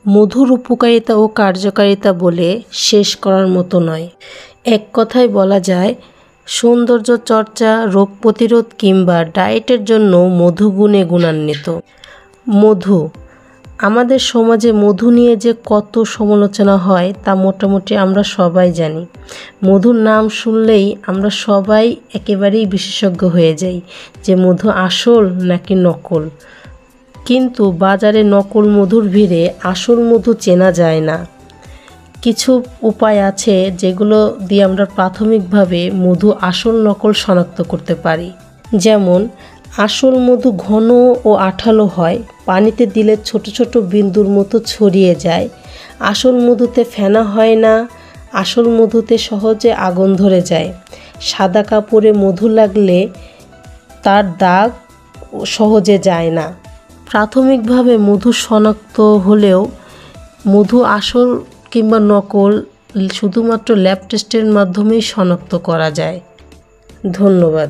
মধুর উপকারিতা ও কার্যকারিতা বলে শেষ করার মতো নয়। এক কথায় বলা যায়, সৌন্দর্য চর্চা, রোগ প্রতিরোধ কিংবা ডায়েটের জন্য মধু গুণে গুণান্বিত। মধু, আমাদের সমাজে মধু নিয়ে যে কত সমালোচনা হয় তা মোটামুটি আমরা সবাই জানি। মধুর নাম শুনলেই আমরা সবাই একেবারেই বিশেষজ্ঞ হয়ে যাই যে মধু আসল নাকি নকল। কিন্তু বাজারে নকল মধুর ভিড়ে আসল মধু চেনা যায় না। কিছু উপায় আছে যেগুলো দিয়ে আমরা প্রাথমিকভাবে মধু আসল নকল শনাক্ত করতে পারি। যেমন, আসল মধু ঘন ও আঠালো হয়, পানিতে দিলে ছোট ছোট বিন্দুর মতো ছড়িয়ে যায়। আসল মধুতে ফেনা হয় না, আসল মধুতে সহজে আগুন ধরে যায়। সাদা কাপড়ে মধু লাগলে তার দাগ সহজে যায় না। প্রাথমিকভাবে মধু শনাক্ত হলেও মধু আসল কিংবা নকল শুধুমাত্র ল্যাব টেস্টের মাধ্যমেই শনাক্ত করা যায়। ধন্যবাদ।